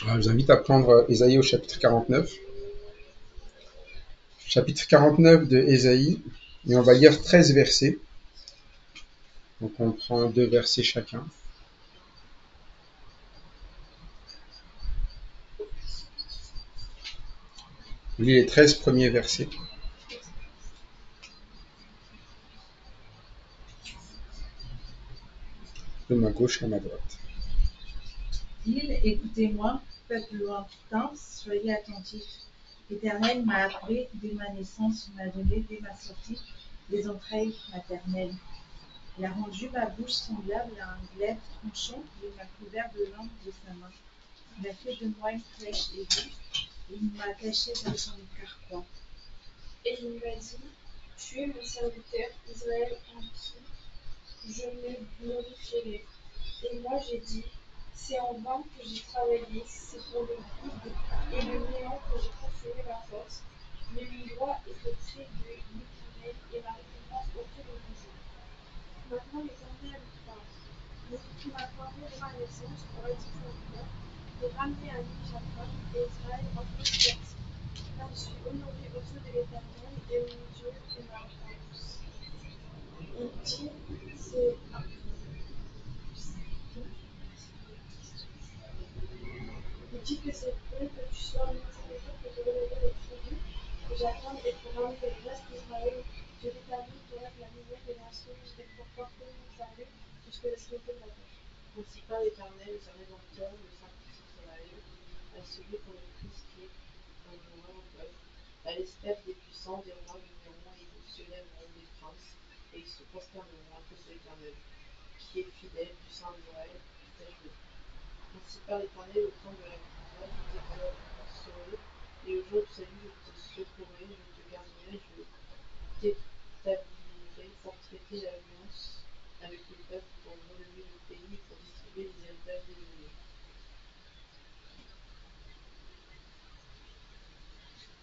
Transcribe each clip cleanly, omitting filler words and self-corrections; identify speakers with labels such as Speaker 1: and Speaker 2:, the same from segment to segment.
Speaker 1: Je vous invite à prendre Ésaïe au chapitre 49. Chapitre 49 de Ésaïe, et on va lire 13 versets. Donc on prend 2 versets chacun. On lit les 13 premiers versets. De ma gauche à ma droite.
Speaker 2: Écoutez-moi, peuple lointain, soyez attentifs. L'Éternel m'a appelé dès ma naissance, il m'a donné dès ma sortie des entrailles maternelles. Il a rendu ma bouche semblable à un glaive tranchant et il m'a couvert de langue de sa main. Il a fait de moi une flèche aiguë et il m'a caché dans son carquois.
Speaker 3: Et il m'a dit, tu es mon serviteur, Israël, en qui je me glorifierai. Et moi j'ai dit, c'est en vain que j'ai travaillé, c'est pour le vide et le néant que j'ai consumé ma force. Mais mon droit est auprès de l'Éternel et ma récompense auprès de mon Dieu. Maintenant l'Éternel parle. Tu m'as formé de ma naissance pour être mon père, pour ramener à lui Jacob et Israël en prospérité. Car je suis honoré aux yeux de l'Éternel et mon Dieu est ma force. Il dit, que c'est bon que tu sois mon serviteur pour te relever les tribus, que j'attende et pour ramener le reste d'Israël. Je t'établis pour être la lumière des nations et pour porter mon salut jusqu'à l'extrémité de la terre.
Speaker 4: Ainsi parle l'Éternel, le Rédempteur, le Saint-Fils d'Israël, à celui qu'on le Christ qui est un nouveau peuple, à l'espèce des puissants, des rois viendront et ils se lèveront des princes, et ils se prosterneront à cause de l'Éternel, qui est fidèle, du Saint d'Israël, protège-le. Ainsi parle l'Éternel, au temps de la grâce, je t'exaucerai, et au jour du salut, je te secourrai, je te garderai, je t'établirai pour traiter l'alliance avec les peuples, pour relever le pays et pour distribuer les héritages des ennemis.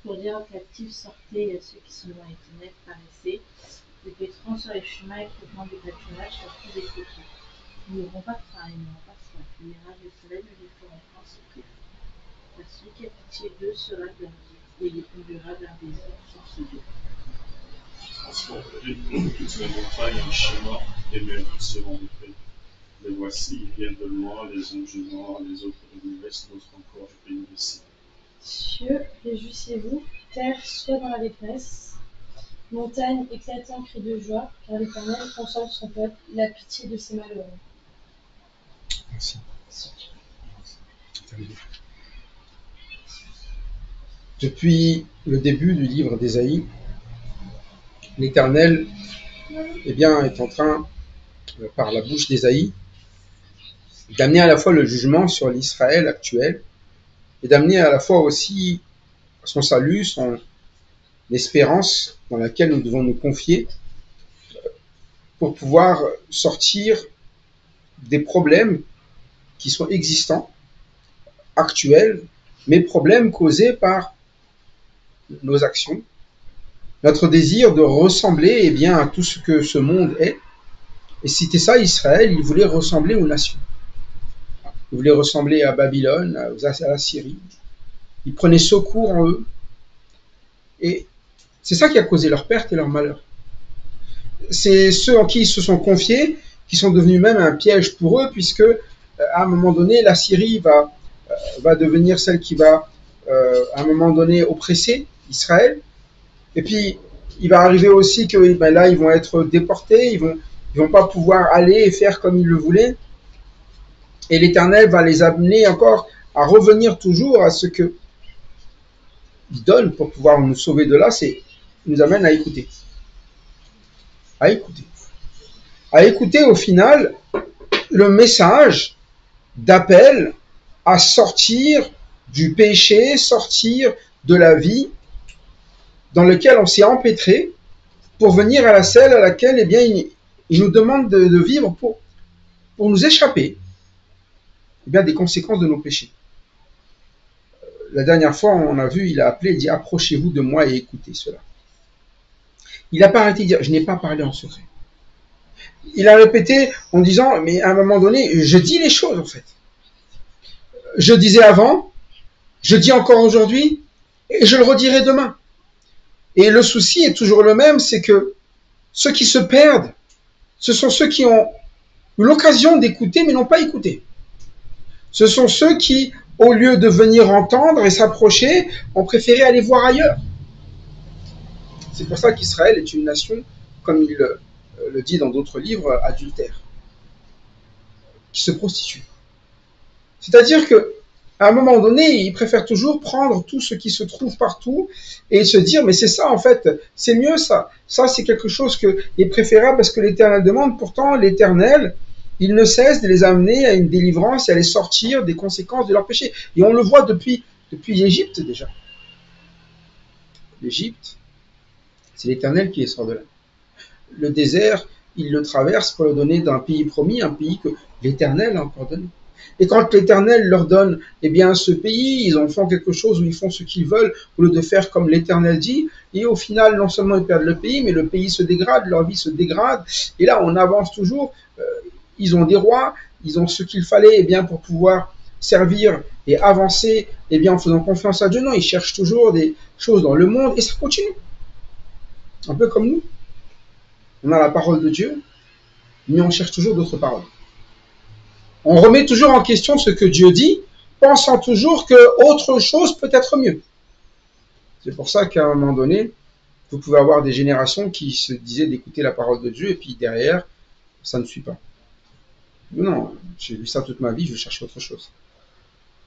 Speaker 4: Pour dire aux captifs, sortez, et à ceux qui sont dans les ténèbres, paraissez. Les pétrons sur les chemins et le vent des pâturages sur tous les côtés. Ils n'auront pas faim, ils n'auront pas soif. Les mirages du soleil ne les feront point souffrir. Car celui qui a pitié d'eux sera gardé, et les conduira vers des eaux sources d'eau.
Speaker 5: Toutes les montagnes en chemin, et mes routes seront de paix. Les voici, ils viennent de loin, les uns du nord, les autres de l'ouest, d'autres encore du pays d'ici.
Speaker 3: Cieux, réjouissez-vous, terre, soit dans la détresse. Montagne, éclatez en cri de joie, car l'Éternel console son peuple, il a pitié de ses malheureux.
Speaker 1: Merci. Depuis le début du livre d'Ésaïe, l'Éternel est en train, par la bouche d'Ésaïe, d'amener à la fois le jugement sur l'Israël actuel et d'amener à la fois aussi son salut, son espérance dans laquelle nous devons nous confier pour pouvoir sortir des problèmes qui sont existants, actuels, mais problèmes causés par nos actions, notre désir de ressembler à tout ce que ce monde est. Et c'était ça Israël, il voulait ressembler aux nations. Il voulait ressembler à Babylone, à la Syrie. Il prenait secours en eux. Et c'est ça qui a causé leur perte et leur malheur. C'est ceux en qui ils se sont confiés qui sont devenus même un piège pour eux, puisque à un moment donné, la Syrie va devenir celle qui va, à un moment donné, oppresser Israël. Et puis, il va arriver aussi que là, ils vont être déportés, ils vont pas pouvoir aller et faire comme ils le voulaient. Et l'Éternel va les amener encore à revenir toujours à ce que il donne pour pouvoir nous sauver de là, il nous amène à écouter. À écouter. À écouter au final le message d'appel à sortir du péché, sortir de la vie dans laquelle on s'est empêtré pour venir à la celle à laquelle il nous demande de vivre pour nous échapper des conséquences de nos péchés. La dernière fois, on a vu, il a appelé, il dit « Approchez-vous de moi et écoutez cela ». Il n'a pas arrêté de dire « Je n'ai pas parlé en secret ». Il a répété en disant « Mais à un moment donné, je dis les choses en fait. je disais avant, je dis encore aujourd'hui, et je le redirai demain. Et le souci est toujours le même, c'est que ceux qui se perdent, ce sont ceux qui ont eu l'occasion d'écouter, mais n'ont pas écouté. Ce sont ceux qui, au lieu de venir entendre et s'approcher, ont préféré aller voir ailleurs. C'est pour ça qu'Israël est une nation, comme il le dit dans d'autres livres, adultère, qui se prostitue. C'est-à-dire que à un moment donné, ils préfèrent toujours prendre tout ce qui se trouve partout et se dire, mais c'est ça en fait, c'est mieux ça. Ça, c'est quelque chose qui est préférable parce que l'Éternel demande. Pourtant, l'Éternel, il ne cesse de les amener à une délivrance et à les sortir des conséquences de leur péché. Et on le voit depuis l'Égypte déjà. L'Égypte, c'est l'Éternel qui les sort de là. Le désert, il le traverse pour le donner d'un pays promis, un pays que l'Éternel a encore donné. Et quand l'Éternel leur donne, eh bien, ce pays, ils en font quelque chose où ils font ce qu'ils veulent, au lieu de faire comme l'Éternel dit. Et au final, non seulement ils perdent le pays, mais le pays se dégrade, leur vie se dégrade. Et là, on avance toujours. Ils ont des rois, ils ont ce qu'il fallait, eh bien, pour pouvoir servir et avancer, eh bien, en faisant confiance à Dieu. Non, ils cherchent toujours des choses dans le monde et ça continue. Un peu comme nous. On a la parole de Dieu, mais on cherche toujours d'autres paroles. On remet toujours en question ce que Dieu dit, pensant toujours que autre chose peut être mieux. C'est pour ça qu'à un moment donné, vous pouvez avoir des générations qui se disaient d'écouter la parole de Dieu et puis derrière, ça ne suit pas. Non, j'ai vu ça toute ma vie, je cherche autre chose.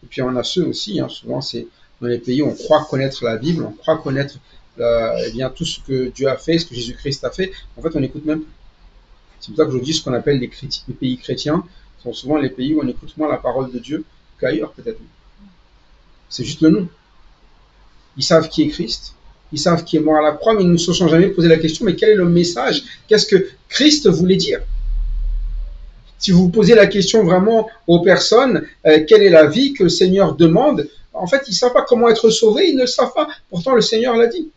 Speaker 1: Et puis on a ceux aussi, souvent c'est dans les pays où on croit connaître la Bible, on croit connaître eh bien, tout ce que Dieu a fait, ce que Jésus-Christ a fait. En fait, on n'écoute même plus. C'est pour ça que je dis ce qu'on appelle les pays chrétiens, sont souvent les pays où on écoute moins la parole de Dieu qu'ailleurs peut-être. C'est juste le nom. Ils savent qui est Christ, ils savent qui est mort à la croix, mais ils ne se sont jamais posé la question, mais quel est le message? Qu'est-ce que Christ voulait dire? Si vous posez la question vraiment aux personnes, quelle est la vie que le Seigneur demande? En fait, ils ne savent pas comment être sauvés, ils ne le savent pas. Pourtant, le Seigneur l'a dit.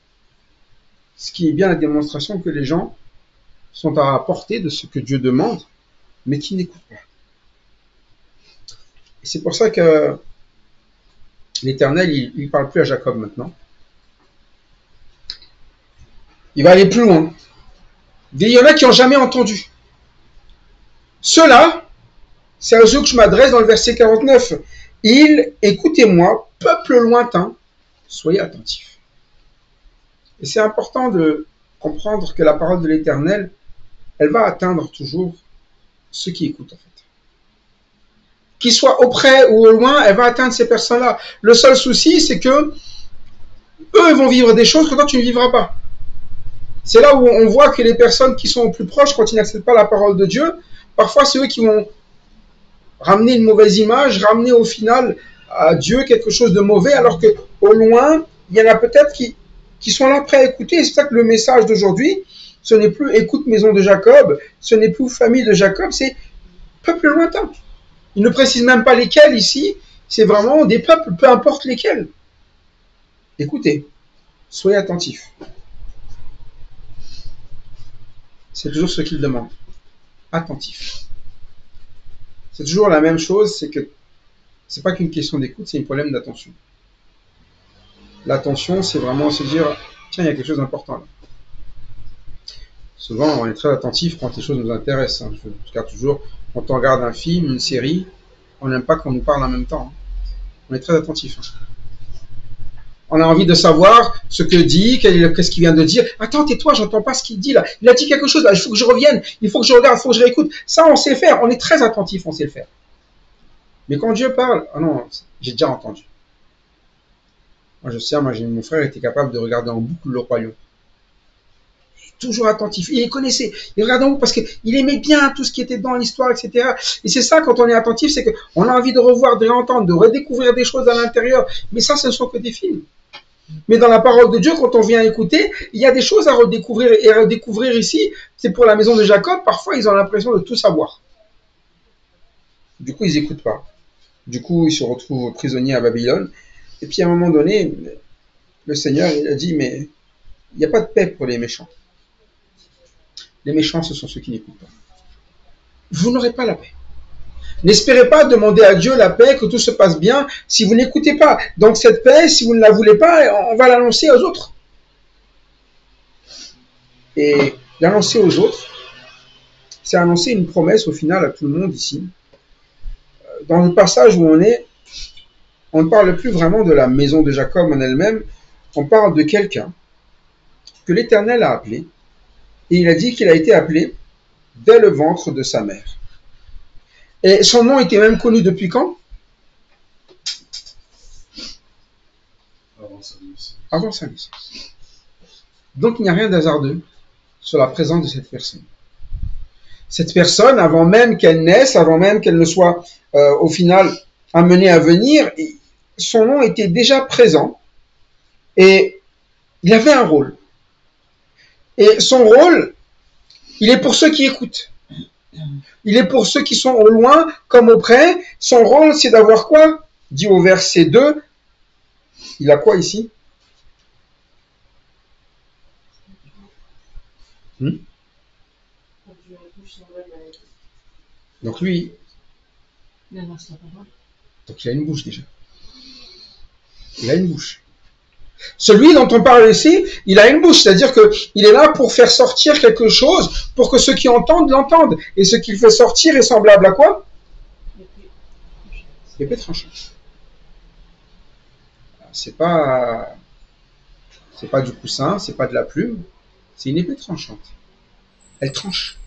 Speaker 1: Ce qui est bien la démonstration que les gens sont à la portée de ce que Dieu demande, mais qui n'écoutent pas. Et c'est pour ça que l'Éternel, il ne parle plus à Jacob maintenant. Il va aller plus loin. Il y en a qui n'ont jamais entendu. Ceux-là, c'est à eux que je m'adresse dans le verset 49. Écoutez-moi, peuple lointain, soyez attentifs. Et c'est important de comprendre que la parole de l'Éternel, elle va atteindre toujours ceux qui écoutent en fait. Qu'ils soient auprès ou au loin, elle va atteindre ces personnes-là. Le seul souci, c'est que eux vont vivre des choses que toi tu ne vivras pas. C'est là où on voit que les personnes qui sont au plus proches, quand ils n'acceptent pas la parole de Dieu, parfois c'est eux qui vont ramener une mauvaise image, ramener au final à Dieu quelque chose de mauvais, alors qu'au loin, il y en a peut-être qui sont là prêts à écouter. Et c'est ça que le message d'aujourd'hui, ce n'est plus écoute maison de Jacob, ce n'est plus famille de Jacob, c'est peuple lointain. Il ne précise même pas lesquels ici, c'est vraiment des peuples, peu importe lesquels. Écoutez, soyez attentifs. C'est toujours ce qu'il demande. Attentifs. C'est toujours la même chose, c'est que c'est pas qu'une question d'écoute, c'est un problème d'attention. L'attention, c'est vraiment se dire, tiens, il y a quelque chose d'important là. Souvent, on est très attentif quand les choses nous intéressent. Je regarde toujours, quand on regarde un film, une série, on n'aime pas qu'on nous parle en même temps. On est très attentif. On a envie de savoir ce que dit, qu'est-ce qu'il vient de dire. Attends, tais-toi, j'entends pas ce qu'il dit là. Il a dit quelque chose là, il faut que je revienne, il faut que je regarde, il faut que je réécoute. Ça, on sait faire, on est très attentif, on sait le faire. Mais quand Dieu parle, ah non, j'ai déjà entendu. Moi, je sais, mon frère était capable de regarder en boucle le Roi Lion. Toujours attentif. Il les connaissait. Il regardait en boucle parce qu'il aimait bien tout ce qui était dans l'histoire, etc. Et c'est ça, quand on est attentif, c'est qu'on a envie de revoir, de réentendre, de redécouvrir des choses à l'intérieur. Mais ça, ce ne sont que des films. Mais dans la parole de Dieu, quand on vient écouter, il y a des choses à redécouvrir. Et à redécouvrir ici, c'est pour la maison de Jacob, parfois ils ont l'impression de tout savoir. Du coup, ils n'écoutent pas. Du coup, ils se retrouvent prisonniers à Babylone. Et puis à un moment donné, le Seigneur, il a dit, mais il n'y a pas de paix pour les méchants. Les méchants, ce sont ceux qui n'écoutent pas. Vous n'aurez pas la paix. N'espérez pas demander à Dieu la paix, que tout se passe bien, si vous n'écoutez pas. Donc cette paix, si vous ne la voulez pas, on va l'annoncer aux autres. Et l'annoncer aux autres, c'est annoncer une promesse au final à tout le monde ici. Dans le passage où on ne parle plus vraiment de la maison de Jacob en elle-même, on parle de quelqu'un que l'Éternel a appelé, et il a dit qu'il a été appelé dès le ventre de sa mère. Et son nom était même connu depuis quand? Avant sa naissance. Donc il n'y a rien d'hasardeux sur la présence de cette personne. Cette personne, avant même qu'elle naisse, avant même qu'elle ne soit au final amenée à venir, son nom était déjà présent et il avait un rôle. Et son rôle, il est pour ceux qui écoutent. Il est pour ceux qui sont au loin comme auprès. Son rôle, c'est d'avoir quoi? Dit au verset 2. Il a quoi ici? Donc lui, donc il a une bouche déjà. Il a une bouche. Celui dont on parle ici, il a une bouche, c'est-à-dire qu'il est là pour faire sortir quelque chose, pour que ceux qui entendent l'entendent. Et ce qu'il fait sortir est semblable à quoi? L'épée tranchante. C'est pas du coussin, c'est pas de la plume, c'est une épée tranchante. Elle tranche.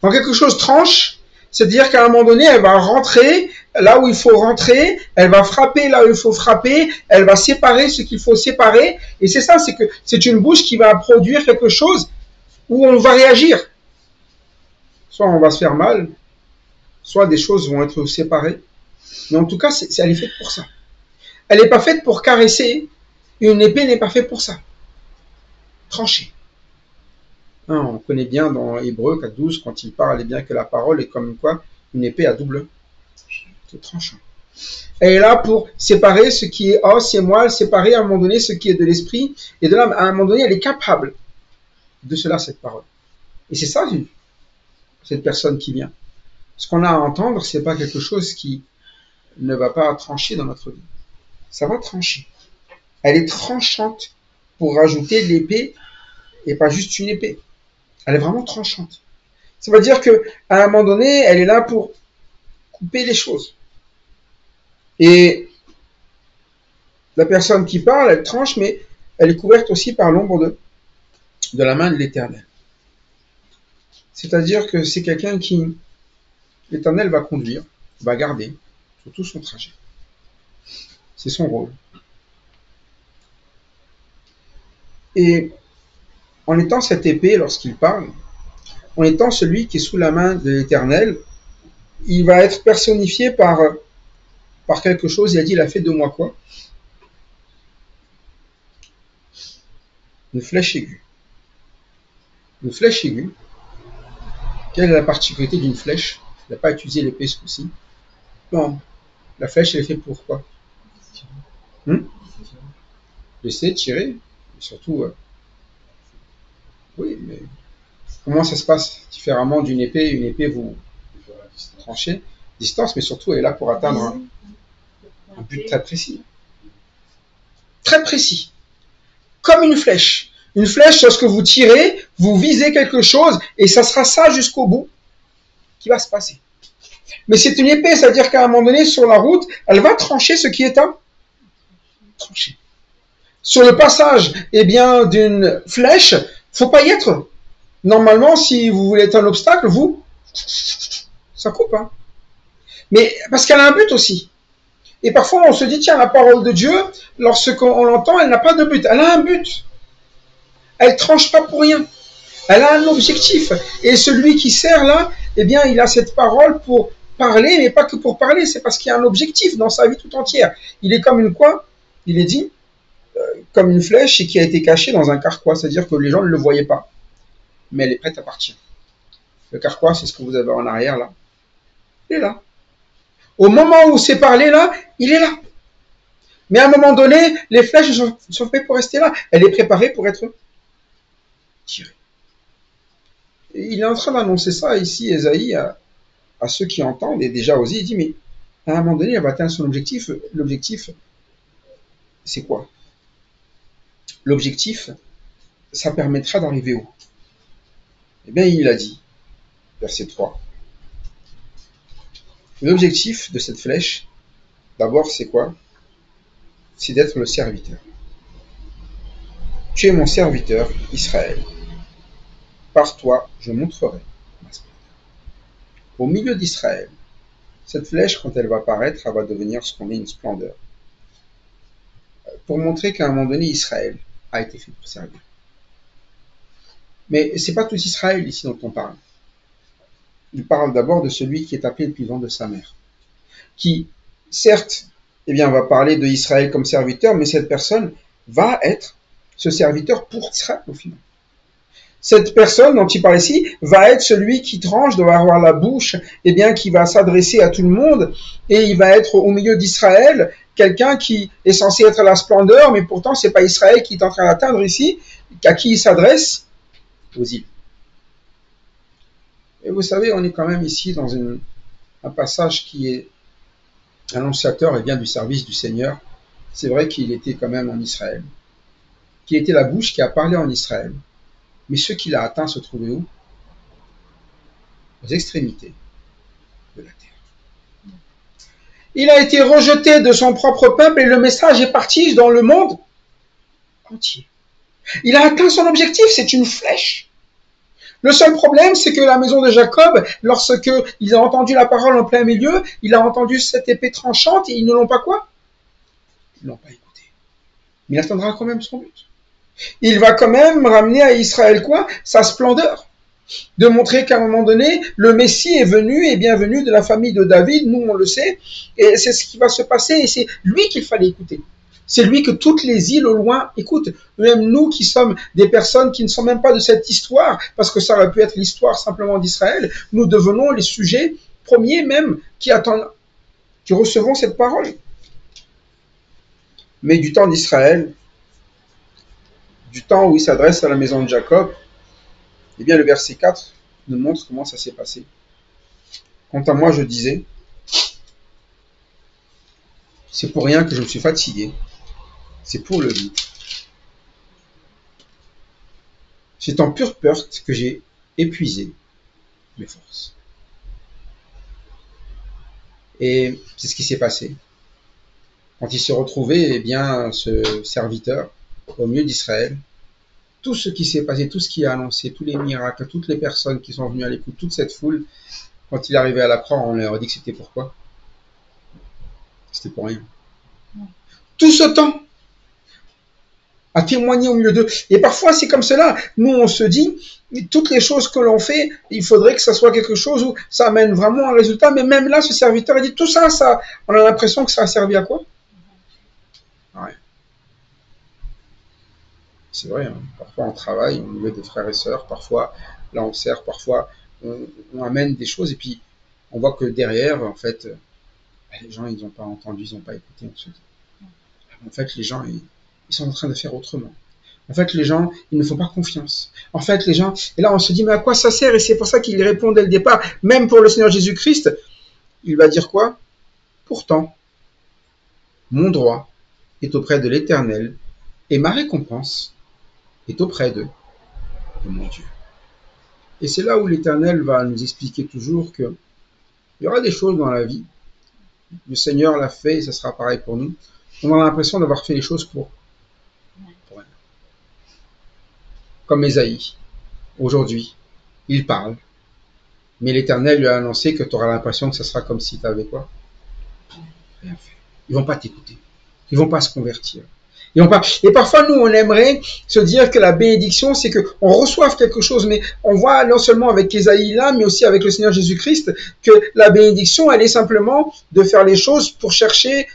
Speaker 1: Quand quelque chose tranche, c'est-à-dire qu'à un moment donné, elle va rentrer là où il faut rentrer, elle va frapper là où il faut frapper, elle va séparer ce qu'il faut séparer, et c'est ça, c'est que c'est une bouche qui va produire quelque chose où on va réagir. Soit on va se faire mal, soit des choses vont être séparées, mais en tout cas, elle est faite pour ça. Elle n'est pas faite pour caresser, une épée n'est pas faite pour ça. Trancher. On connaît bien dans Hébreux 4.12, quand il parle, bien que la parole est comme quoi? Une épée à double tranchant. Elle est là pour séparer ce qui est os et moelle, séparer à un moment donné ce qui est de l'esprit et de l'âme. À un moment donné, elle est capable de cela, cette parole. Et c'est ça, cette personne qui vient. Ce qu'on a à entendre, c'est pas quelque chose qui ne va pas trancher dans notre vie. Ça va trancher. Elle est tranchante pour rajouter l'épée et pas juste une épée. Elle est vraiment tranchante. Ça veut dire qu'à un moment donné, elle est là pour couper les choses. Et la personne qui parle, elle tranche, mais elle est couverte aussi par l'ombre de la main de l'Éternel. C'est-à-dire que c'est quelqu'un qui, l'Éternel va conduire, va garder sur tout son trajet. C'est son rôle. Et en étant cette épée, lorsqu'il parle, en étant celui qui est sous la main de l'Éternel, il va être personnifié par quelque chose. Il a dit, il a fait de moi quoi? Une flèche aiguë. Une flèche aiguë. Quelle est la particularité d'une flèche? Il n'a pas utilisé l'épée ce coup-ci. Non. La flèche, elle est faite pour quoi? Laisser, tirer. Et surtout, oui, mais comment ça se passe différemment d'une épée? Une épée, vous tranchez. Distance, mais surtout, elle est là pour atteindre un but très précis. Très précis. Comme une flèche. Une flèche, lorsque vous tirez, vous visez quelque chose, et ça sera ça jusqu'au bout qui va se passer. Mais c'est une épée, c'est-à-dire qu'à un moment donné, sur la route, elle va trancher ce qui est à trancher. Sur le passage, d'une flèche, faut pas y être. Normalement, si vous voulez être un obstacle, ça coupe, hein. Mais parce qu'elle a un but aussi. Et parfois, on se dit, tiens, la parole de Dieu, lorsqu'on l'entend, elle n'a pas de but. Elle a un but. Elle tranche pas pour rien. Elle a un objectif. Et celui qui sert là, il a cette parole pour parler, mais pas que pour parler, c'est parce qu'il y a un objectif dans sa vie tout entière. Il est comme une quoi? Il est dit, comme une flèche et qui a été cachée dans un carquois. C'est-à-dire que les gens ne le voyaient pas. Mais elle est prête à partir. Le carquois, c'est ce que vous avez en arrière là. Il est là. Au moment où c'est parlé là, il est là. Mais à un moment donné, les flèches sont faites pour rester là. Elle est préparée pour être tirée. Et il est en train d'annoncer ça ici, Ésaïe, à ceux qui entendent, et déjà Osée, il dit, mais à un moment donné, elle va atteindre son objectif. L'objectif, c'est quoi? L'objectif, ça permettra d'arriver où? Eh bien, il a dit, verset 3. L'objectif de cette flèche, d'abord, c'est quoi? C'est d'être le serviteur. Tu es mon serviteur, Israël. Par toi, je montrerai ma splendeur. Au milieu d'Israël, cette flèche, quand elle va apparaître, elle va devenir ce qu'on est une splendeur. Pour montrer qu'à un moment donné, Israël a été fait pour servir. Mais ce n'est pas tout Israël ici dont on parle. Il parle d'abord de celui qui est appelé depuis le ventre de sa mère. Qui, certes, eh bien, va parler de Israël comme serviteur, mais cette personne va être ce serviteur pour Israël au final. Cette personne dont il parle ici va être celui qui tranche, doit avoir la bouche, eh bien, qui va s'adresser à tout le monde, et il va être au milieu d'Israël, quelqu'un qui est censé être à la splendeur, mais pourtant c'est pas Israël qui est en train d'atteindre ici, à qui il s'adresse? Aux îles. Et vous savez, on est quand même ici dans un passage qui est annonciateur et bien du service du Seigneur. C'est vrai qu'il était quand même en Israël, qu'il était la bouche qui a parlé en Israël. Mais ceux qu'il a atteints se trouvaient où? Aux extrémités de la terre. Il a été rejeté de son propre peuple et le message est parti dans le monde entier. Il a atteint son objectif, c'est une flèche. Le seul problème, c'est que la maison de Jacob, lorsque il a entendu la parole en plein milieu, il a entendu cette épée tranchante et ils ne l'ont pas quoi? Ils ne l'ont pas écouté. Mais il atteindra quand même son but. Il va quand même ramener à Israël quoi? Sa splendeur. De montrer qu'à un moment donné, le Messie est venu et bienvenu de la famille de David, nous on le sait, et c'est ce qui va se passer, et c'est lui qu'il fallait écouter. C'est lui que toutes les îles au loin écoutent. Même nous qui sommes des personnes qui ne sont même pas de cette histoire, parce que ça aurait pu être l'histoire simplement d'Israël, nous devenons les sujets premiers même qui recevons cette parole. Mais du temps d'Israël, du temps où il s'adresse à la maison de Jacob, eh bien le verset 4 nous montre comment ça s'est passé. Quant à moi, je disais, c'est pour rien que je me suis fatigué, c'est pour le vide. C'est en pure perte que j'ai épuisé mes forces. Et c'est ce qui s'est passé. Quand il s'est retrouvé, eh bien, ce serviteur au milieu d'Israël, tout ce qui s'est passé, tout ce qu'il a annoncé, tous les miracles, toutes les personnes qui sont venues à l'écoute, toute cette foule, quand il est arrivé à la croix, on leur a dit que c'était pourquoi? C'était pour rien. Tout ce temps à témoigner au milieu d'eux. Et parfois, c'est comme cela. Nous, on se dit, toutes les choses que l'on fait, il faudrait que ça soit quelque chose où ça amène vraiment un résultat. Mais même là, ce serviteur, il dit, tout ça, on a l'impression que ça a servi à quoi? Ouais. C'est vrai, hein. Parfois on travaille au milieu des frères et sœurs, parfois là on sert, parfois on amène des choses et puis on voit que derrière, en fait, les gens ils n'ont pas entendu, ils n'ont pas écouté. En fait, les gens ils sont en train de faire autrement. En fait, les gens ils ne font pas confiance. En fait, les gens, et là on se dit mais à quoi ça sert? Et c'est pour ça qu'il répond dès le départ, même pour le Seigneur Jésus-Christ, il va dire quoi? Pourtant, mon droit est auprès de l'Éternel et ma récompense est auprès de mon Dieu. Et c'est là où l'Éternel va nous expliquer toujours qu'il y aura des choses dans la vie. Le Seigneur l'a fait et ça sera pareil pour nous. On a l'impression d'avoir fait les choses pour elle. Comme Ésaïe. Aujourd'hui, il parle. Mais l'Éternel lui a annoncé que tu auras l'impression que ça sera comme si tu avais quoi? Rien fait. Ils ne vont pas t'écouter. Ils ne vont pas se convertir. Et parfois, nous, on aimerait se dire que la bénédiction, c'est qu'on reçoive quelque chose, mais on voit non seulement avec Ésaïe là, mais aussi avec le Seigneur Jésus-Christ, que la bénédiction, elle est simplement de faire les choses pour chercher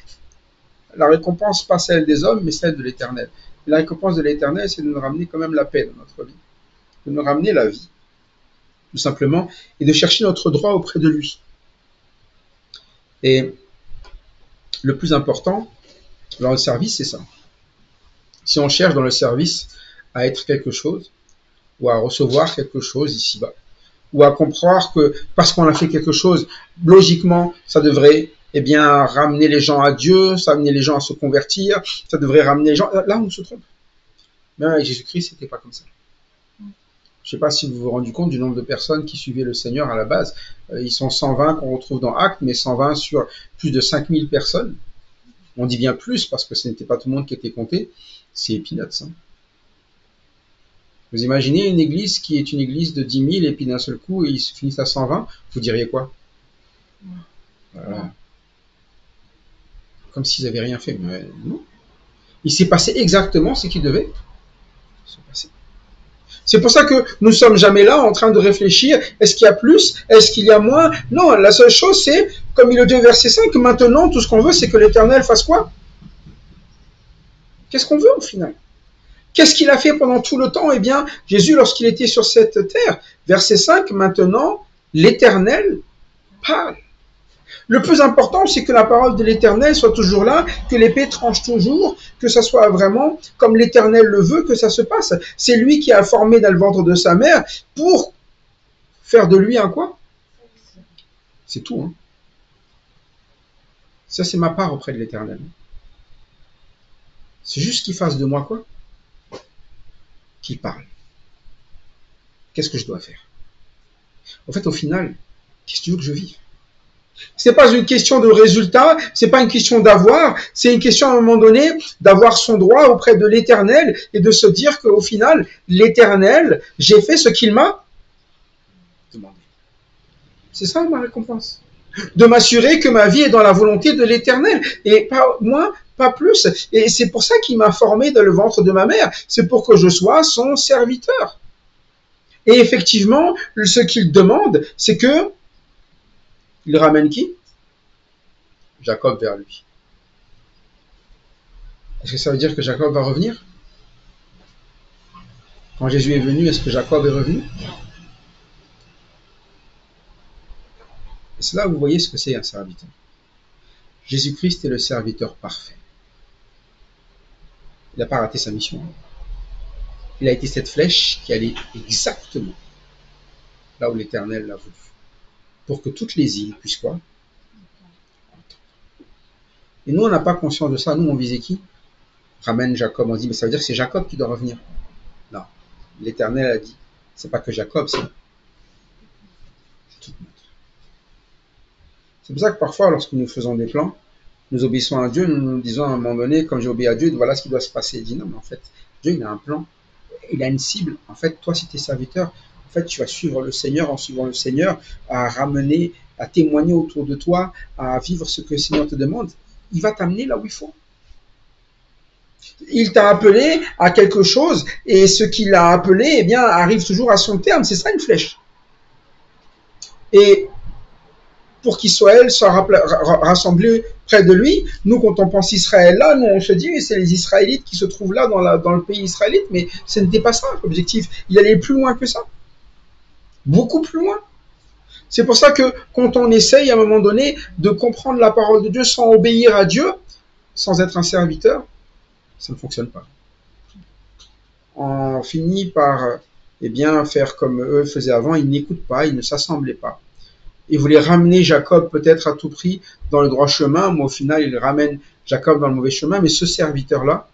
Speaker 1: la récompense, pas celle des hommes, mais celle de l'Éternel. La récompense de l'Éternel, c'est de nous ramener quand même la paix dans notre vie, de nous ramener la vie, tout simplement, et de chercher notre droit auprès de lui. Et le plus important dans le service, c'est ça. Si on cherche dans le service à être quelque chose ou à recevoir quelque chose ici-bas, ou à comprendre que parce qu'on a fait quelque chose, logiquement, ça devrait ramener les gens à Dieu, ça amener les gens à se convertir, ça devrait ramener les gens... Là, on se trompe. Mais avec Jésus-Christ, c'était pas comme ça. Je ne sais pas si vous vous rendez compte du nombre de personnes qui suivaient le Seigneur à la base. Ils sont 120 qu'on retrouve dans Actes, mais 120 sur plus de 5000 personnes. On dit bien plus parce que ce n'était pas tout le monde qui était compté. C'est peanuts. Hein. Vous imaginez une église qui est une église de 10 000 et puis d'un seul coup, ils se finissent à 120, vous diriez quoi? Voilà. Comme s'ils n'avaient rien fait. Mais non. Il s'est passé exactement ce qui devait se passer. C'est pour ça que nous ne sommes jamais là en train de réfléchir, est-ce qu'il y a plus, est-ce qu'il y a moins? Non, la seule chose c'est, comme il le dit au verset 5, maintenant tout ce qu'on veut c'est que l'Éternel fasse quoi? Qu'est-ce qu'on veut au final? Qu'est-ce qu'il a fait pendant tout le temps? Eh bien, Jésus lorsqu'il était sur cette terre, verset 5, maintenant l'Éternel parle. Le plus important, c'est que la parole de l'Éternel soit toujours là, que l'épée tranche toujours, que ça soit vraiment comme l'Éternel le veut, que ça se passe. C'est lui qui a formé dans le ventre de sa mère pour faire de lui un quoi? C'est tout. Hein. Ça, c'est ma part auprès de l'Éternel. C'est juste qu'il fasse de moi quoi? Qu'il parle. Qu'est-ce que je dois faire? En fait, au final, qu'est-ce que tu veux que je vive? C'est pas une question de résultat, c'est pas une question d'avoir, c'est une question à un moment donné d'avoir son droit auprès de l'Éternel et de se dire qu'au final, l'Éternel, j'ai fait ce qu'il m'a demandé. C'est ça ma récompense. De m'assurer que ma vie est dans la volonté de l'Éternel et pas moins, pas plus. Et c'est pour ça qu'il m'a formé dans le ventre de ma mère. C'est pour que je sois son serviteur. Et effectivement, ce qu'il demande, c'est que il ramène qui? Jacob vers lui. Est-ce que ça veut dire que Jacob va revenir? Quand Jésus est venu, est-ce que Jacob est revenu? Et c'est là où vous voyez ce que c'est un serviteur. Jésus-Christ est le serviteur parfait. Il n'a pas raté sa mission. Il a été cette flèche qui allait exactement là où l'Éternel l'a voulu. Pour que toutes les îles puissent quoi? Et nous, on n'a pas conscience de ça. Nous, on visait qui? Ramène Jacob. On dit, mais ça veut dire que c'est Jacob qui doit revenir. Non. L'Éternel a dit, c'est pas que Jacob, c'est tout le monde. C'est pour ça que parfois, lorsque nous faisons des plans, nous obéissons à Dieu, nous nous disons à un moment donné, comme j'ai obéi à Dieu, voilà ce qui doit se passer. Il dit, non, mais en fait, Dieu, il a un plan. Il a une cible. En fait, toi, si tu es serviteur, en fait, tu vas suivre le Seigneur en suivant le Seigneur, à ramener, à témoigner autour de toi, à vivre ce que le Seigneur te demande. Il va t'amener là où il faut. Il t'a appelé à quelque chose et ce qu'il a appelé, eh bien, arrive toujours à son terme. C'est ça une flèche. Et pour qu'Israël soit rassemblé près de lui, nous, quand on pense Israël là, nous, on se dit, c'est les Israélites qui se trouvent là dans le pays israélite, mais ce n'était pas ça l'objectif. Il allait plus loin que ça. Beaucoup plus loin. C'est pour ça que quand on essaye à un moment donné de comprendre la parole de Dieu sans obéir à Dieu, sans être un serviteur, ça ne fonctionne pas. On finit par faire comme eux faisaient avant, ils n'écoutent pas, ils ne s'assemblaient pas. Ils voulaient ramener Jacob peut-être à tout prix dans le droit chemin, mais au final il ramène Jacob dans le mauvais chemin, mais ce serviteur-là,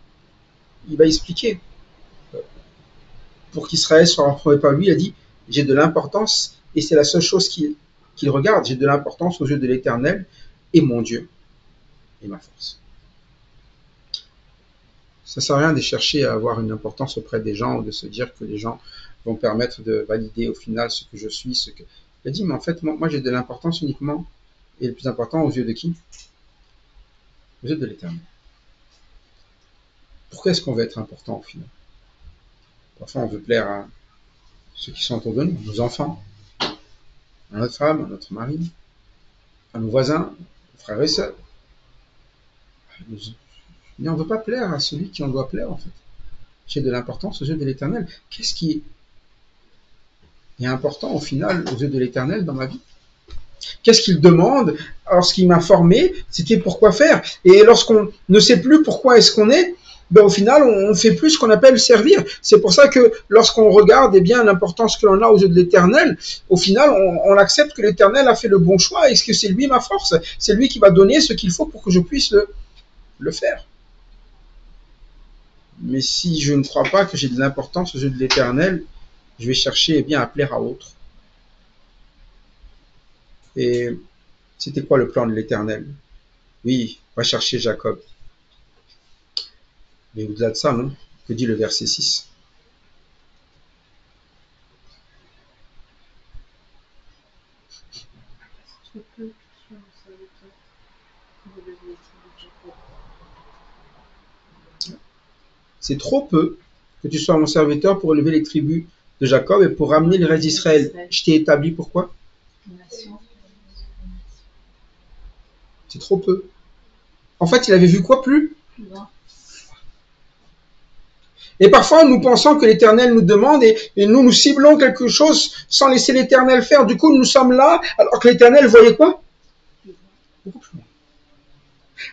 Speaker 1: il va expliquer. Pour qu'Israël soit rencontré par lui, il a dit, j'ai de l'importance, et c'est la seule chose qu'il regarde, j'ai de l'importance aux yeux de l'Éternel, et mon Dieu, et ma force. Ça ne sert à rien de chercher à avoir une importance auprès des gens, ou de se dire que les gens vont permettre de valider au final ce que je suis, ce que... Il a dit, mais en fait, moi j'ai de l'importance uniquement, et le plus important aux yeux de qui? Aux yeux de l'Éternel. Pourquoi est-ce qu'on veut être important au final? Parfois on veut plaire à ceux qui sont autour de nous, nos enfants, à notre femme, à notre mari, à nos voisins, aux frères et sœurs. Mais on ne veut pas plaire à celui qui on doit plaire en fait. J'ai de l'importance aux yeux de l'Éternel. Qu'est-ce qui est important au final aux yeux de l'Éternel dans ma vie? Qu'est-ce qu'il demande lorsqu'il m'a formé? C'était pourquoi faire. Et lorsqu'on ne sait plus pourquoi est-ce qu'on est, ben au final, on fait plus ce qu'on appelle servir. C'est pour ça que lorsqu'on regarde eh bien l'importance que l'on a aux yeux de l'Éternel, au final, on accepte que l'Éternel a fait le bon choix et que c'est lui ma force. C'est lui qui va donner ce qu'il faut pour que je puisse le faire. Mais si je ne crois pas que j'ai de l'importance aux yeux de l'Éternel, je vais chercher eh bien à plaire à autre. Et c'était quoi le plan de l'Éternel? Oui, va chercher Jacob. Mais au-delà de ça, non? Que dit le verset 6?
Speaker 4: Trop peu que tu sois mon serviteur pour relever les tribus de Jacob.
Speaker 1: C'est trop peu que tu sois mon serviteur pour relever les tribus de Jacob et pour ramener le reste d'Israël. Je t'ai établi pourquoi? C'est trop peu. En fait, il avait vu quoi plus? Et parfois, nous pensons que l'Éternel nous demande et nous ciblons quelque chose sans laisser l'Éternel faire. Du coup, nous sommes là, alors que l'Éternel voyait quoi? Beaucoup plus loin.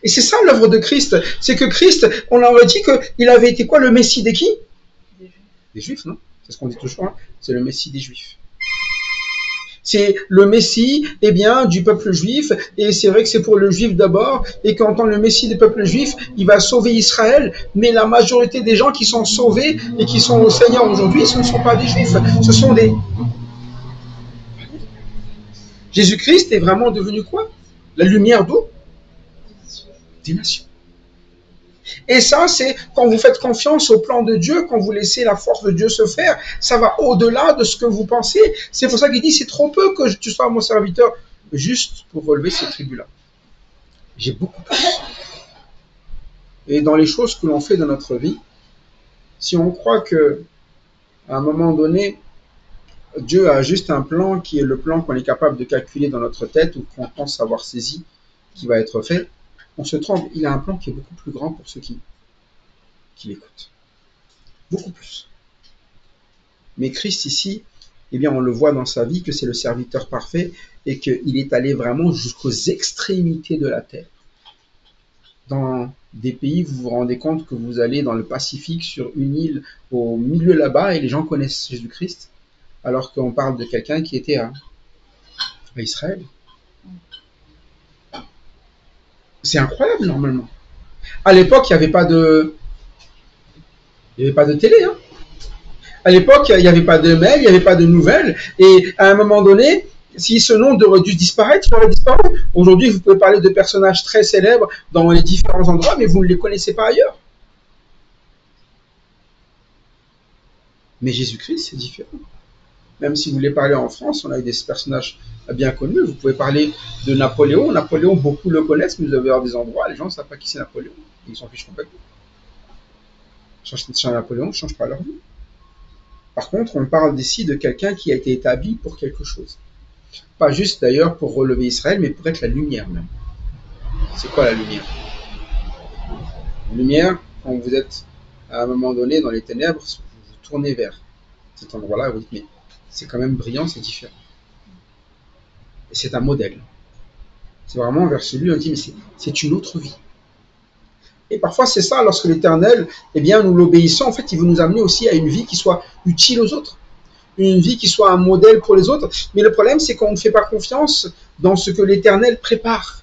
Speaker 1: Et c'est ça l'œuvre de Christ. C'est que Christ, on aurait dit qu'il avait été quoi? Le Messie des qui? Des Juifs, non? C'est ce qu'on dit toujours. Hein? C'est le Messie des Juifs. C'est le Messie, eh bien, du peuple juif, et c'est vrai que c'est pour le juif d'abord, et qu'en tant que le Messie du peuple juif, il va sauver Israël, mais la majorité des gens qui sont sauvés et qui sont au Seigneur aujourd'hui, ce ne sont pas des juifs, ce sont des... Jésus-Christ est vraiment devenu quoi? La lumière d'où? Des nations. Et ça, c'est quand vous faites confiance au plan de Dieu, quand vous laissez la force de Dieu se faire, ça va au-delà de ce que vous pensez. C'est pour ça qu'il dit, c'est trop peu que tu sois mon serviteur, juste pour relever ces tribus-là. J'ai beaucoup plus. Et dans les choses que l'on fait dans notre vie, si on croit que à un moment donné, Dieu a juste un plan qui est le plan qu'on est capable de calculer dans notre tête ou qu'on pense avoir saisi, qui va être fait, on se trompe. Il a un plan qui est beaucoup plus grand pour ceux qui l'écoutent. Beaucoup plus. Mais Christ ici, eh bien, on le voit dans sa vie que c'est le serviteur parfait et qu'il est allé vraiment jusqu'aux extrémités de la terre. Dans des pays, vous vous rendez compte que vous allez dans le Pacifique, sur une île au milieu là-bas, et les gens connaissent Jésus-Christ, alors qu'on parle de quelqu'un qui était à Israël. C'est incroyable, normalement. À l'époque, il n'y avait pas de télé. Hein. À l'époque, il n'y avait pas de mail, il n'y avait pas de nouvelles. Et à un moment donné, si ce nom aurait dû disparaître, il aurait disparu. Aujourd'hui, vous pouvez parler de personnages très célèbres dans les différents endroits, mais vous ne les connaissez pas ailleurs. Mais Jésus-Christ, c'est différent. Même si vous voulez parler en France, on a eu des personnages bien connus. Vous pouvez parler de Napoléon. Napoléon, beaucoup le connaissent, mais vous avez des endroits, les gens ne savent pas qui c'est Napoléon. Ils s'en fichent complètement. Changer Napoléon ne change pas leur vie. Par contre, on parle ici de quelqu'un qui a été établi pour quelque chose. Pas juste d'ailleurs pour relever Israël, mais pour être la lumière même. C'est quoi la lumière? La lumière, quand vous êtes à un moment donné dans les ténèbres, vous vous tournez vers cet endroit-là et vous dites, mais c'est quand même brillant, c'est différent. Et c'est un modèle. C'est vraiment vers celui où on dit, mais c'est une autre vie. Et parfois, c'est ça, lorsque l'Éternel, eh bien, nous l'obéissons, en fait, il veut nous amener aussi à une vie qui soit utile aux autres. Une vie qui soit un modèle pour les autres. Mais le problème, c'est qu'on ne fait pas confiance dans ce que l'Éternel prépare.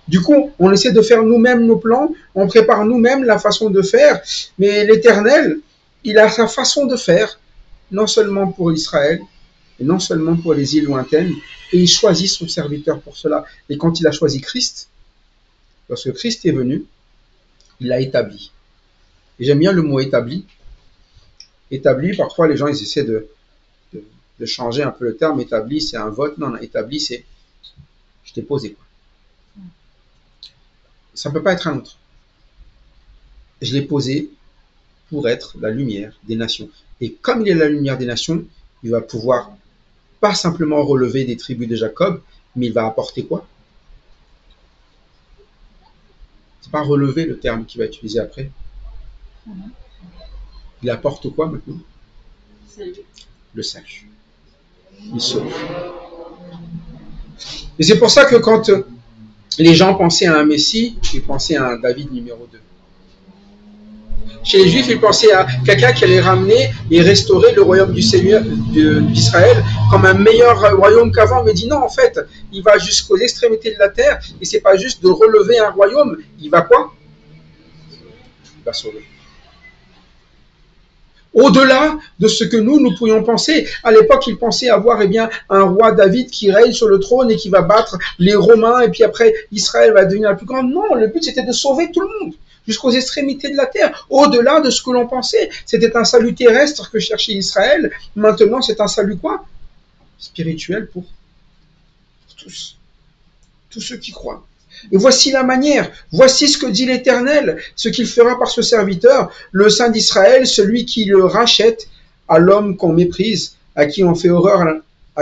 Speaker 1: Du coup, on essaie de faire nous-mêmes nos plans, on prépare nous-mêmes la façon de faire, mais l'Éternel, il a sa façon de faire, non seulement pour Israël, et non seulement pour les îles lointaines, et il choisit son serviteur pour cela. Et quand il a choisi Christ, lorsque Christ est venu, il l'a établi. Et j'aime bien le mot établi. Établi, parfois les gens ils essaient de changer un peu le terme. Établi, c'est un vote. Non, établi, c'est je t'ai posé. Quoi. Ça ne peut pas être un autre. Je l'ai posé pour être la lumière des nations. Et comme il est la lumière des nations, il va pouvoir pas simplement relever des tribus de Jacob, mais il va apporter quoi? C'est pas relever le terme qu'il va utiliser après. Il apporte quoi maintenant? Le salut. Il sauve. Et c'est pour ça que quand les gens pensaient à un Messie, ils pensaient à un David numéro 2. Chez les Juifs, ils pensaient à quelqu'un qui allait ramener et restaurer le royaume du Seigneur d'Israël comme un meilleur royaume qu'avant. Mais dit non, en fait, il va jusqu'aux extrémités de la terre et c'est pas juste de relever un royaume. Il va quoi? Il va sauver. Au-delà de ce que nous pourrions penser. À l'époque, ils pensaient avoir un roi David qui règne sur le trône et qui va battre les Romains et puis après Israël va devenir la plus grande. Non, le but c'était de sauver tout le monde jusqu'aux extrémités de la terre. Au-delà de ce que l'on pensait. C'était un salut terrestre que cherchait Israël. Maintenant, c'est un salut quoi? Spirituel pour tous. Tous ceux qui croient. Et voici la manière, voici ce que dit l'Éternel, ce qu'il fera par ce serviteur, le Saint d'Israël, celui qui le rachète à l'homme qu'on méprise, à qui on fait horreur,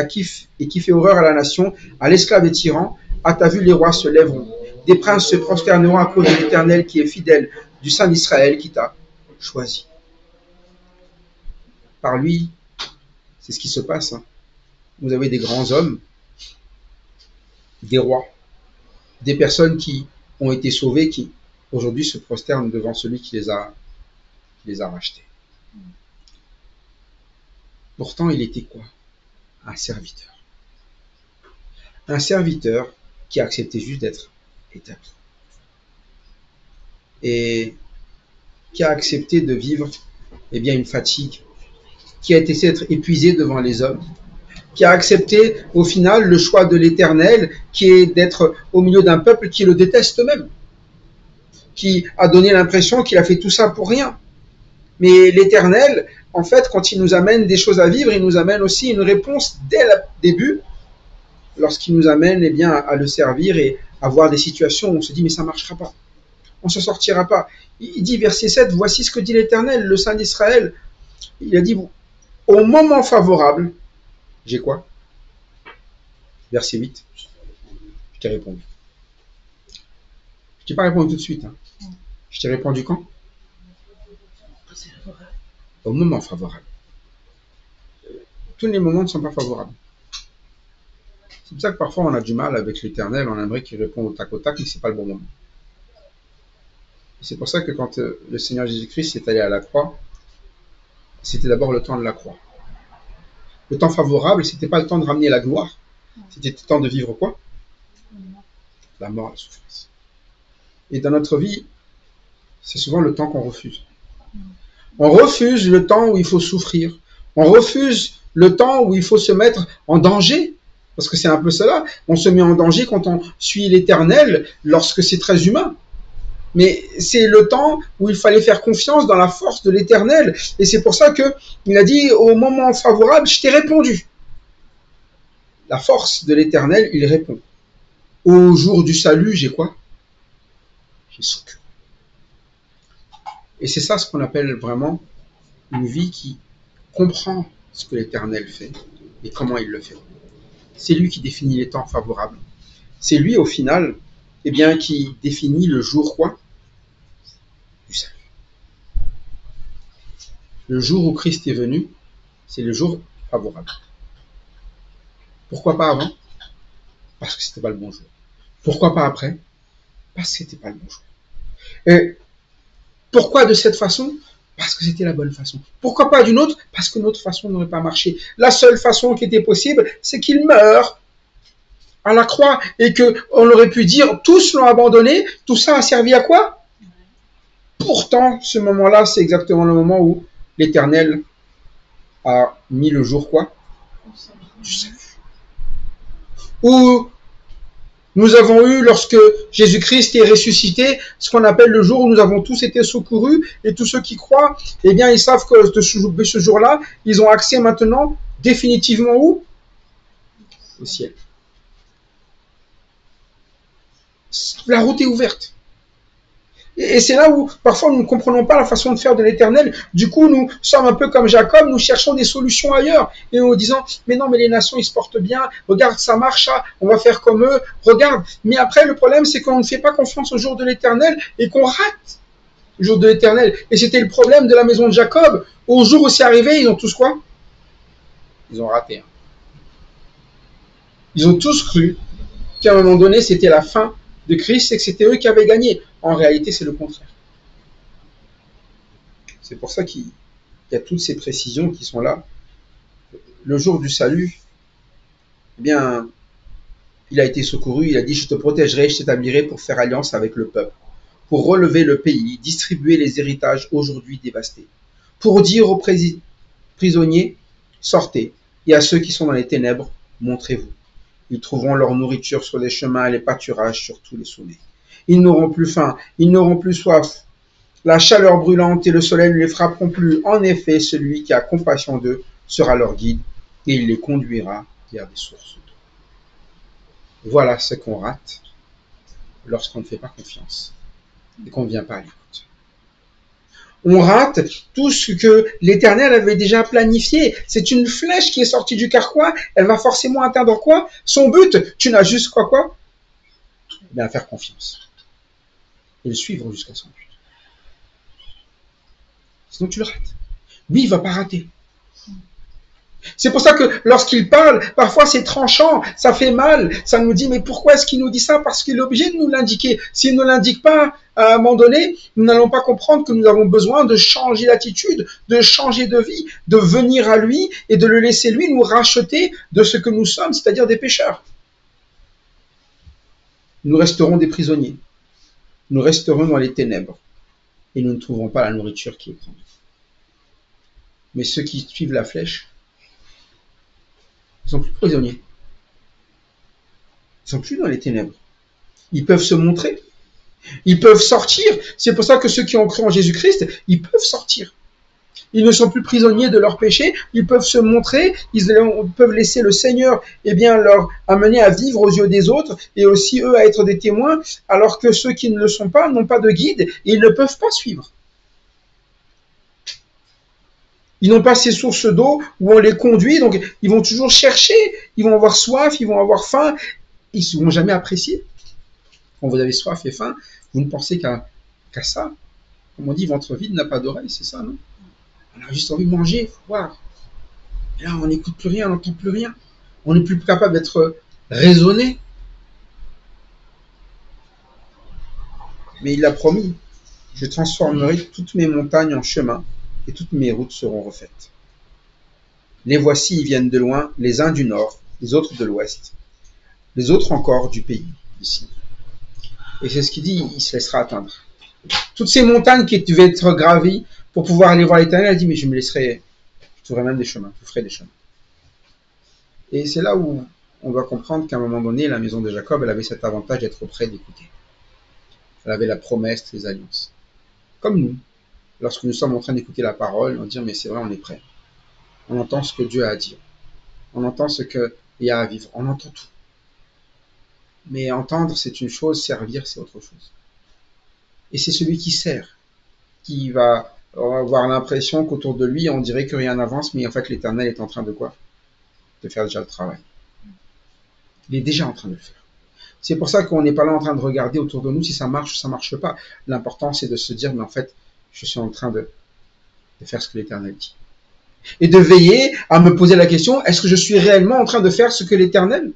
Speaker 1: qui fait horreur à la nation, à l'esclave et tyran. À ta vue, les rois se lèveront, des princes se prosterneront à cause de l'Éternel qui est fidèle, du Saint d'Israël qui t'a choisi. Par lui, c'est ce qui se passe. Vous avez des grands hommes, des rois, des personnes qui ont été sauvées, qui aujourd'hui se prosternent devant celui qui les a rachetés. Pourtant, il était quoi? Un serviteur. Un serviteur qui a accepté juste d'être établi. Et qui a accepté de vivre une fatigue, qui a été d'être épuisé devant les hommes, qui a accepté au final le choix de l'Éternel, qui est d'être au milieu d'un peuple qui le déteste même, qui a donné l'impression qu'il a fait tout ça pour rien. Mais l'Éternel, en fait, quand il nous amène des choses à vivre, il nous amène aussi une réponse dès le début, lorsqu'il nous amène à le servir et à voir des situations où on se dit mais ça ne marchera pas, on ne s'en sortira pas. Il dit verset 7, voici ce que dit l'Éternel, le Saint d'Israël, il a dit au moment favorable, j'ai quoi? Verset 8. Je t'ai répondu. Je t'ai pas répondu tout de suite. Je t'ai répondu quand? Au moment favorable. Tous les moments ne sont pas favorables. C'est pour ça que parfois on a du mal avec l'Éternel, on aimerait qu'il réponde au tac, mais ce n'est pas le bon moment. C'est pour ça que quand le Seigneur Jésus-Christ est allé à la croix, c'était d'abord le temps de la croix. Le temps favorable, c'était pas le temps de ramener la gloire, c'était le temps de vivre quoi? La mort, la souffrance. Et dans notre vie, c'est souvent le temps qu'on refuse. On refuse le temps où il faut souffrir. On refuse le temps où il faut se mettre en danger. Parce que c'est un peu cela. On se met en danger quand on suit l'Éternel, lorsque c'est très humain. Mais c'est le temps où il fallait faire confiance dans la force de l'Éternel. Et c'est pour ça qu'il a dit, au moment favorable, je t'ai répondu. La force de l'Éternel, il répond. Au jour du salut, j'ai quoi? J'ai secouru. Et c'est ça ce qu'on appelle vraiment une vie qui comprend ce que l'Éternel fait et comment il le fait. C'est lui qui définit les temps favorables. C'est lui, au final, qui définit le jour quoi? Du salut. Le jour où Christ est venu, c'est le jour favorable. Pourquoi pas avant? Parce que c'était pas le bon jour. Pourquoi pas après? Parce que c'était pas le bon jour. Et pourquoi de cette façon? Parce que c'était la bonne façon. Pourquoi pas d'une autre? Parce que notre façon n'aurait pas marché. La seule façon qui était possible, c'est qu'il meure à la croix et qu'on aurait pu dire tous l'ont abandonné. Tout ça a servi à quoi? Pourtant, ce moment-là, c'est exactement le moment où l'Éternel a mis le jour quoi? Du salut. Où nous avons eu, lorsque Jésus-Christ est ressuscité, ce qu'on appelle le jour où nous avons tous été secourus, et tous ceux qui croient, ils savent que de ce jour-là, ils ont accès maintenant, définitivement où? Au ciel. La route est ouverte. Et c'est là où, parfois, nous ne comprenons pas la façon de faire de l'Éternel. Du coup, nous sommes un peu comme Jacob, nous cherchons des solutions ailleurs. Et en disant, mais non, mais les nations, ils se portent bien. Regarde, ça marche, on va faire comme eux. Regarde. Mais après, le problème, c'est qu'on ne fait pas confiance au jour de l'Éternel et qu'on rate le jour de l'Éternel. Et c'était le problème de la maison de Jacob. Au jour où c'est arrivé, ils ont tous quoi? Ils ont raté. Ils ont tous cru qu'à un moment donné, c'était la fin de Christ et que c'était eux qui avaient gagné. En réalité, c'est le contraire. C'est pour ça qu'il y a toutes ces précisions qui sont là. Le jour du salut, eh bien, il a été secouru, il a dit « Je te protégerai, je t'établirai pour faire alliance avec le peuple, pour relever le pays, distribuer les héritages aujourd'hui dévastés, pour dire aux prisonniers, sortez, et à ceux qui sont dans les ténèbres, montrez-vous. Ils trouveront leur nourriture sur les chemins et les pâturages sur tous les sommets. Ils n'auront plus faim, ils n'auront plus soif. La chaleur brûlante et le soleil ne les frapperont plus. En effet, celui qui a compassion d'eux sera leur guide, et il les conduira vers des sources d'eau. » Voilà ce qu'on rate lorsqu'on ne fait pas confiance et qu'on ne vient pas à l'écoute. On rate tout ce que l'Éternel avait déjà planifié. C'est une flèche qui est sortie du carquois, elle va forcément atteindre quoi? Son but, tu n'as juste quoi? Eh bien, faire confiance. Et le suivre jusqu'à son but. Sinon, tu le rates. Lui, il ne va pas rater. C'est pour ça que lorsqu'il parle, parfois c'est tranchant, ça fait mal, ça nous dit mais pourquoi est-ce qu'il nous dit ça? Parce qu'il est obligé de nous l'indiquer. S'il ne l'indique pas à un moment donné, nous n'allons pas comprendre que nous avons besoin de changer d'attitude, de changer de vie, de venir à lui et de le laisser lui nous racheter de ce que nous sommes, c'est-à-dire des pécheurs. Nous resterons des prisonniers, nous resterons dans les ténèbres et nous ne trouverons pas la nourriture qui est grande. Mais ceux qui suivent la flèche, ils sont plus prisonniers. Ils sont plus dans les ténèbres. Ils peuvent se montrer. Ils peuvent sortir. C'est pour ça que ceux qui ont cru en Jésus-Christ, ils peuvent sortir. Ils ne sont plus prisonniers de leurs péchés. Ils peuvent se montrer. Ils peuvent laisser le Seigneur, eh bien, leur amener à vivre aux yeux des autres et aussi eux à être des témoins, alors que ceux qui ne le sont pas n'ont pas de guide et ils ne peuvent pas suivre. Ils n'ont pas ces sources d'eau où on les conduit, donc ils vont toujours chercher, ils vont avoir soif, ils vont avoir faim, ils ne seront jamais appréciés. Quand vous avez soif et faim, vous ne pensez qu'à ça. Comme on dit, ventre vide n'a pas d'oreille, c'est ça, non? On a juste envie de manger, il faut voir. Et là, on n'écoute plus rien, on n'entend plus rien. On n'est plus capable d'être raisonné. Mais il a promis, je transformerai toutes mes montagnes en chemin, et toutes mes routes seront refaites. Les voici, ils viennent de loin, les uns du nord, les autres de l'ouest, les autres encore du pays, ici. Et c'est ce qu'il dit, il se laissera atteindre. Toutes ces montagnes qui devaient être gravies pour pouvoir aller voir l'Éternel, il dit, mais je trouverai même des chemins, je ferai des chemins. Et c'est là où on doit comprendre qu'à un moment donné, la maison de Jacob, elle avait cet avantage d'être près d'écouter. Elle avait la promesse, les alliances. Comme nous. Lorsque nous sommes en train d'écouter la parole, on dit mais c'est vrai, on est prêt. On entend ce que Dieu a à dire. On entend ce qu'il y a à vivre. On entend tout. Mais entendre, c'est une chose, servir, c'est autre chose. Et c'est celui qui sert, qui va avoir l'impression qu'autour de lui, on dirait que rien n'avance, mais en fait, l'Éternel est en train de quoi? De faire déjà le travail. Il est déjà en train de le faire. C'est pour ça qu'on n'est pas là en train de regarder autour de nous si ça marche ou ça marche pas. L'important, c'est de se dire, mais en fait, je suis en train de faire ce que l'Éternel dit. Et de veiller à me poser la question, est-ce que je suis réellement en train de faire ce que l'Éternel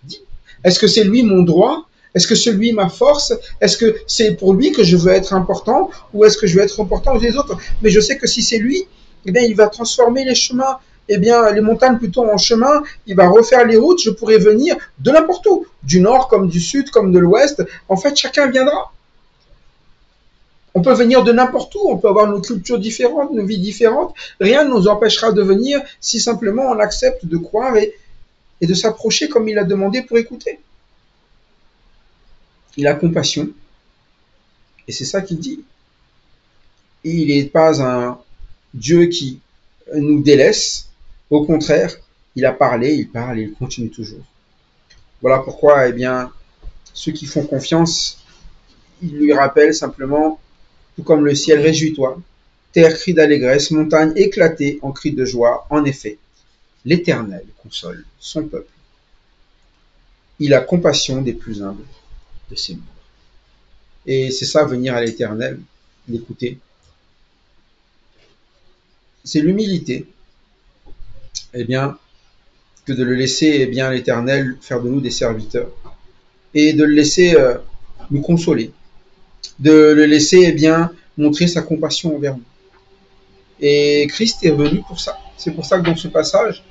Speaker 1: dit? Est-ce que c'est lui mon droit? Est-ce que c'est lui ma force? Est-ce que c'est pour lui que je veux être important? Ou est-ce que je veux être important aux autres? Mais je sais que si c'est lui, eh bien, il va transformer les chemins, eh bien, les montagnes plutôt en chemin, il va refaire les routes, je pourrais venir de n'importe où, du nord comme du sud comme de l'ouest. En fait, chacun viendra. On peut venir de n'importe où, on peut avoir nos cultures différentes, nos vies différentes. Rien ne nous empêchera de venir si simplement on accepte de croire et de s'approcher comme il a demandé pour écouter. Il a compassion. Et c'est ça qu'il dit. Et il n'est pas un Dieu qui nous délaisse. Au contraire, il a parlé, il parle et il continue toujours. Voilà pourquoi, eh bien, ceux qui font confiance, il lui rappelle simplement, tout comme le ciel, réjouis-toi, terre crie d'allégresse, montagne éclatée en cri de joie. En effet, l'Éternel console son peuple. Il a compassion des plus humbles de ses membres. Et c'est ça, venir à l'Éternel, l'écouter. C'est l'humilité, eh bien, que de le laisser, eh bien, l'Éternel faire de nous des serviteurs et de le laisser nous consoler, de le laisser, eh bien, montrer sa compassion envers nous. Et Christ est venu pour ça. C'est pour ça que dans ce passage,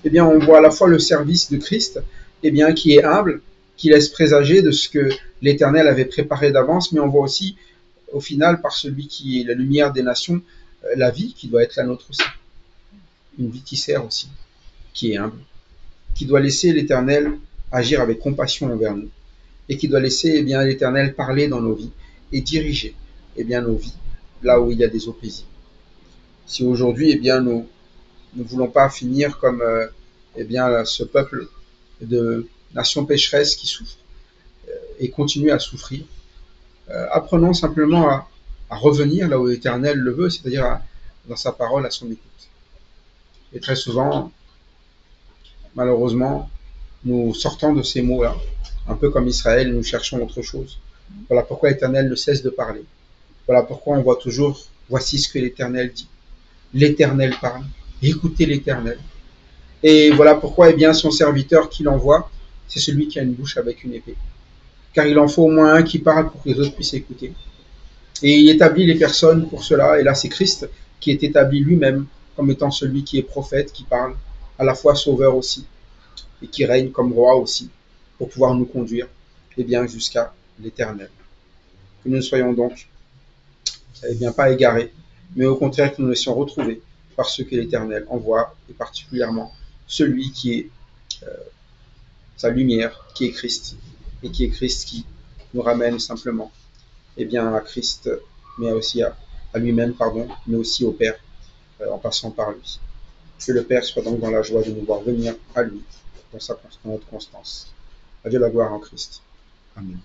Speaker 1: eh bien, on voit à la fois le service de Christ, eh bien, qui est humble, qui laisse présager de ce que l'Éternel avait préparé d'avance, mais on voit aussi, au final, par celui qui est la lumière des nations, la vie qui doit être la nôtre aussi. Une vie qui sert aussi, qui est humble, qui doit laisser l'Éternel agir avec compassion envers nous, et qui doit laisser eh bien, l'Éternel parler dans nos vies et diriger eh bien, nos vies là où il y a des eaux paisibles. Si aujourd'hui, eh bien, nous ne voulons pas finir comme eh bien, ce peuple de nations pécheresses qui souffre et continue à souffrir, apprenons simplement à revenir là où l'Éternel le veut, c'est-à-dire dans sa parole, à son écoute. Et très souvent, malheureusement, nous sortons de ces mots-là, un peu comme Israël, nous cherchons autre chose. Voilà pourquoi l'Éternel ne cesse de parler. Voilà pourquoi on voit toujours, voici ce que l'Éternel dit. L'Éternel parle, écoutez l'Éternel. Et voilà pourquoi eh bien, son serviteur qui l'envoie, c'est celui qui a une bouche avec une épée. Car il en faut au moins un qui parle pour que les autres puissent écouter. Et il établit les personnes pour cela, et là c'est Christ qui est établi lui-même comme étant celui qui est prophète, qui parle, à la fois sauveur aussi, et qui règne comme roi aussi, pour pouvoir nous conduire eh bien, jusqu'à l'éternel. Que nous ne soyons donc eh bien, pas égarés, mais au contraire que nous nous laissions retrouver par ce que l'Éternel envoie, et particulièrement celui qui est sa lumière, qui est Christ, et qui est Christ qui nous ramène simplement eh bien, à Christ, mais aussi à lui-même, pardon, mais aussi au Père, en passant par lui. Que le Père soit donc dans la joie de nous voir venir à lui, dans notre constance. À Dieu la gloire en Christ. Amen.